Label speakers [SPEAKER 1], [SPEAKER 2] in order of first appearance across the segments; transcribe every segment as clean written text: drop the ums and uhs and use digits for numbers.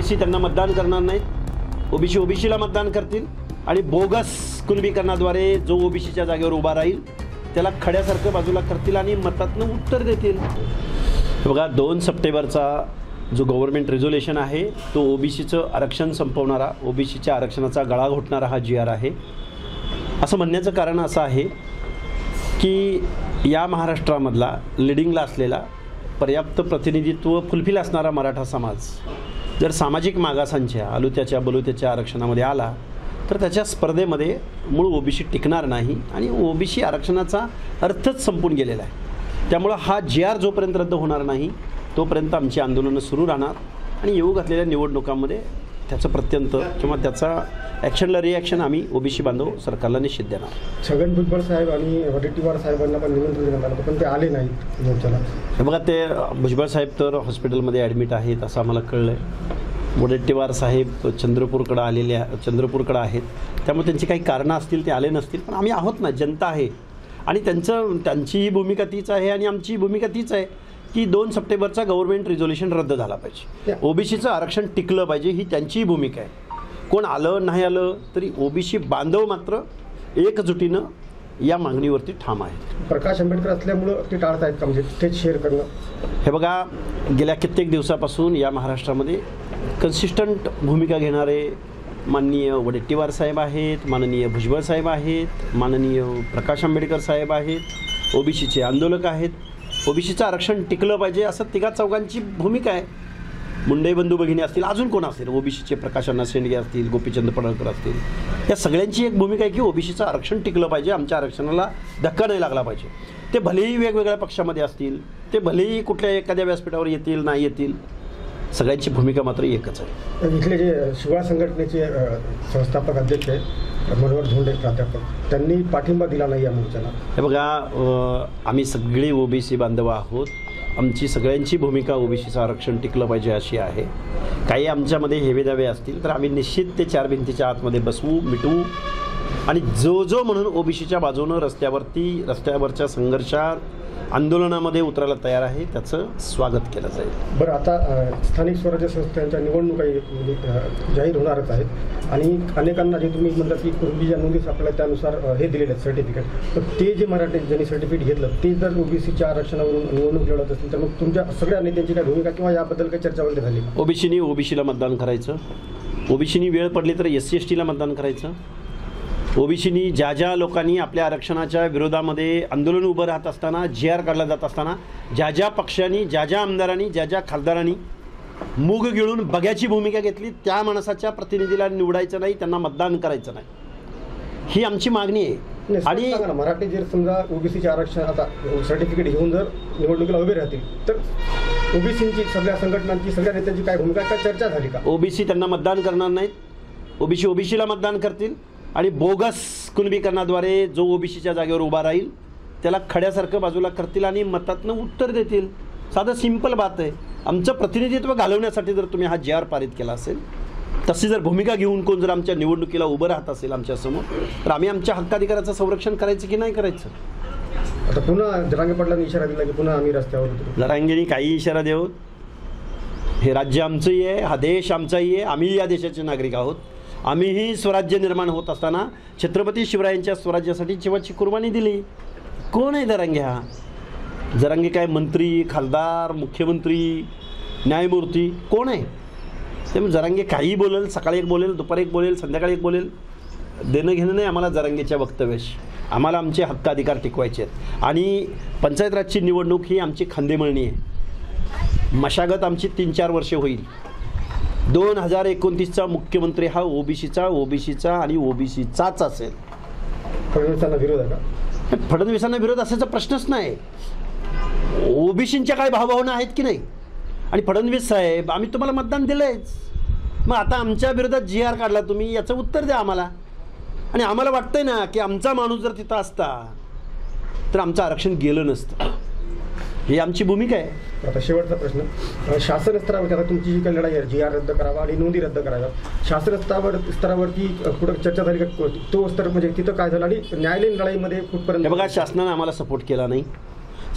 [SPEAKER 1] OBC त्यांना मतदान करणार नाहीत, ओबीसी ओबीसीला मतदान करतील आणि बोगस कुणबीकरणाद्वारे जो ओबीसीच्या जागेवर उभा राहील त्याला खड्यासारखं बाजूला करतील आणि मतातनं उत्तर देतील। बघा 2 सप्टेंबरचा जो गव्हर्नमेंट रिझोल्युशन आहे तो ओबीसीचं आरक्षण संपवणारा, ओबीसीच्या आरक्षणाचा गळा घोटणारा हा GR आहे। असं म्हणण्याचं कारण असं आहे की या महाराष्ट्रामधला लिडिंगला असलेला पर्याप्त प्रतिनिधित्व फुलफिल असणारा मराठा समाज जर सामाजिक मागासांच्या आलुत्याच्या बलुत्याच्या आरक्षणामध्ये आला तर त्याच्या स्पर्धेमध्ये मूळ ओबीसी टिकणार नाही आणि ओबीसी आरक्षणाचा अर्थच संपून गेलेला आहे। त्यामुळं हा GR जोपर्यंत रद्द होणार नाही तोपर्यंत आमची आंदोलनं सुरू राहणार आणि येऊ घातलेल्या निवडणुकांमध्ये त्याचं प्रत्यंतर किंवा त्याचा ॲक्शनला रिॲक्शन आम्ही ओबीसी बांधव सरकारला निश्चित देणार।
[SPEAKER 2] छगन भुजबळ साहेब आणि वडेट्टीवार साहेबांना पण निमंत्रण देण्यात आलं पण ते आले नाहीत मोर्चाला।
[SPEAKER 1] हे बघा ते भुजबळ साहेब तर हॉस्पिटलमध्ये ॲडमिट आहेत असं आम्हाला कळलं आहे। वडेट्टीवार साहेब चंद्रपूरकडं चंद्रपूरकडं आहेत, त्यामुळे त्यांची काही कारणं असतील ते आले नसतील, पण आम्ही आहोत ना, जनता आहे आणि त्यांचीही भूमिका तीच आहे आणि आमचीही भूमिका तीच आहे की 2 सप्टेंबरचा गव्हर्नमेंट रिझोल्युशन रद्द झाला पाहिजे, ओबीसीचं आरक्षण टिकलं पाहिजे, ही त्यांचीही भूमिका आहे। कोण आलं नाही आलं तरी ओबीसी बांधव मात्र एकजुटीनं या मागणीवरती ठाम आहेत।
[SPEAKER 2] प्रकाश आंबेडकर असल्यामुळं ते टाळत आहेत का, म्हणजे स्टेज शेअर करणं?
[SPEAKER 1] हे बघा गेल्या कित्येक दिवसापासून या महाराष्ट्रामध्ये कन्सिस्टंट भूमिका घेणारे माननीय वडेट्टीवार साहेब आहेत, माननीय भुजबळ साहेब आहेत, माननीय प्रकाश आंबेडकर साहेब आहेत, ओबीसीचे आंदोलक आहेत, ओबीसीचं आरक्षण टिकलं पाहिजे असं 3-4 भूमिका आहे। मुंडे बंधू भगिनी असतील, अजून कोण असेल, ओबीसीचे प्रकाश अण्णा शेंडगे असतील, गोपीचंद पडळकर असतील, या सगळ्यांची एक भूमिका आहे की ओबीसीचं आरक्षण टिकलं पाहिजे, आमच्या आरक्षणाला धक्का नाही लागला पाहिजे। ते भलेही वेगवेगळ्या पक्षामध्ये असतील, ते भलेही कुठल्या एखाद्या व्यासपीठावर येतील नाही येतील, सगळ्यांची भूमिका मात्र एकच आहे।
[SPEAKER 2] इथले जे शिवाळ संघटनेचे संस्थापक अध्यक्ष मनोहर धोंडे प्राध्यापक, त्यांनी पाठिंबा दिला नाही या मोर्चाला।
[SPEAKER 1] हे बघा आम्ही सगळे ओबीसी बांधव आहोत, आमची सगळ्यांची भूमिका ओबीसीचं आरक्षण टिकलं पाहिजे अशी आहे। काही आमच्यामध्ये हेवेदावे असतील तर आम्ही निश्चित ते 4 भिंतीच्या आतमध्ये बसवू, मिटवू आणि जो म्हणून ओबीसीच्या बाजूनं रस्त्यावरच्या संघर्षात आंदोलनामध्ये उतरायला तयार आहे त्याचं स्वागत केलं जाईल।
[SPEAKER 2] बरं, आता स्थानिक स्वराज्य संस्थांच्या निवडणुका म्हणजे जाहीर होणारच आहेत आणि अनेकांना जे तुम्ही म्हणतात की पूर्वी ज्या नोंदी सापडल्या त्यानुसार हे दिलेले आहेत सर्टिफिकेट, तर ते जे मराठी ज्यांनी सर्टिफिकेट घेतलं ते जर ओबीसीच्या आरक्षणावरून निवडणूक लढत असतील तर मग तुमच्या सगळ्या नेत्यांची काय भूमिका किंवा याबद्दल काही चर्चा वगैरे झाली?
[SPEAKER 1] ओबीसीनी ओबीसीला मतदान करायचं, ओबीसीनी वेळ पडली तर SC STला मतदान करायचं, ओबीसीनी ज्या लोकांनी आपल्या आरक्षणाच्या विरोधामध्ये आंदोलन उभं राहत असताना GR काढला जात असताना ज्या पक्षांनी ज्या आमदारांनी ज्या खासदारांनी मूग गिळून बघ्याची भूमिका घेतली त्या माणसाच्या प्रतिनिधीला निवडायचं नाही, त्यांना मतदान करायचं नाही, ही आमची मागणी आहे। आणि
[SPEAKER 2] मराठी जर समजा ओबीसीचे आरक्षण आता सर्टिफिकेट घेऊन जर निवडणुकीला उभे राहतील तर ओबीसीची सगळ्या संघटनांची सगळ्या नेत्यांची काय भूमिका, काय चर्चा झाली का?
[SPEAKER 1] ओबीसी त्यांना मतदान करणार नाहीत, ओबीसी ओबीसीला मतदान करतील आणि बोगस कुणबीकरणाद्वारे जो ओबीसीच्या जागेवर उभा राहील त्याला खड्यासारखं बाजूला करतील आणि मतातनं उत्तर देतील। साधं सिंपल बात आहे। आमचं प्रतिनिधित्व घालवण्यासाठी जर तुम्ही हा GR पारित केला असेल, तशी जर भूमिका घेऊन कोण जर आमच्या निवडणुकीला उभं राहत असेल आमच्यासमोर, तर आम्ही आमच्या हक्काधिकाराचं संरक्षण करायचं की नाही करायचं?
[SPEAKER 2] आता पुन्हा जरांगे पाटलांनी इशारा दिला की पुन्हा आम्ही रस्त्यावर उतरू।
[SPEAKER 1] जरांगेंनी काही इशारा देऊ, हे राज्य आमचंही आहे, हा देश आमचाही आहे, आम्ही या देशाचे नागरिक आहोत, आम्हीही स्वराज्य निर्माण होत असताना छत्रपती शिवरायांच्या स्वराज्यासाठी जीवाची कुर्बानी दिली। कोण आहे जरांगे? हा जरांगे काय मंत्री, खासदार, मुख्यमंत्री, न्यायमूर्ती कोण आहे? त्यामुळे जरांगे काही बोलेल, सकाळी एक बोलेल, दुपारी एक बोलेल, संध्याकाळी एक बोलेल, देणं घेणं नाही आम्हाला जरांगेच्या वक्तव्याशी। आम्हाला आमचे हक्क अधिकार टिकवायचे आहेत आणि पंचायत राजची निवडणूक ही आमची खांदेमळणी आहे। मशागत आमची 3-4 वर्षे होईल। 2029चा मुख्यमंत्री हा ओबीसीचा आणि ओबीसीचाच असेल।
[SPEAKER 2] फडणवीसांना विरोध आहे का?
[SPEAKER 1] फडणवीसांना विरोध असायचा प्रश्नच नाही। ओबीसींच्या काय भावभावना आहेत की नाही? आणि फडणवीस साहेब आम्ही तुम्हाला मतदान दिलंयच, मग आता आमच्या विरोधात GR काढला तुम्ही, याचं उत्तर द्या आम्हाला। आणि आम्हाला वाटतंय ना की आमचा माणूस जर तिथं असता तर आमचं आरक्षण गेलं नसतं, ही आमची भूमिका आहे।
[SPEAKER 2] आता शेवटचा प्रश्न, शासन स्तरावरती आता तुमची जी काही लढाई आहे GR रद्द करावा आणि नोंदी रद्द कराव्या, शासन स्तरावरती कुठं चर्चा झाली का? तो स्तर म्हणजे तिथं काय झालं आणि न्यायालयीन लढाईमध्ये कुठपर्यंत?
[SPEAKER 1] बघा शासनानं आम्हाला सपोर्ट केला नाही,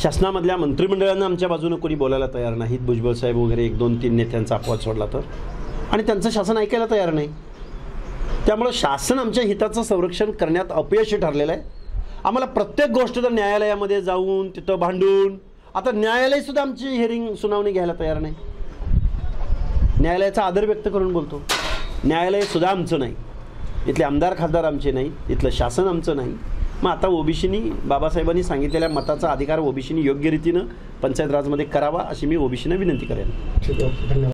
[SPEAKER 1] शासनामधल्या मंत्रिमंडळानं आमच्या बाजूनं कोणी बोलायला तयार नाहीत। भुजबळ साहेब वगैरे 1-2-3 नेत्यांचा अपवाद सोडला तर आणि त्यांचं शासन ऐकायला तयार नाही. त्यामुळं शासन आमच्या हिताचं संरक्षण करण्यात अपयशी ठरलेलं आहे. आम्हाला प्रत्येक गोष्ट तर न्यायालयामध्ये जाऊन तिथं भांडून, आता न्यायालयसुद्धा आमची हिअरिंग सुनावणी घ्यायला तयार नाही. न्यायालयाचा आदर व्यक्त करून बोलतो. न्यायालयसुद्धा आमचं नाही, इथले आमदार खासदार आमचे नाही, इथलं शासन आमचं नाही. मग आता ओबीसीनी, बाबासाहेबांनी सांगितलेल्या मताचा अधिकार ओबीसीनी योग्य रीतीनं पंचायत राजमध्ये करावा अशी मी ओबीसीनं विनंती करेन.
[SPEAKER 2] ठीक आहे, धन्यवाद.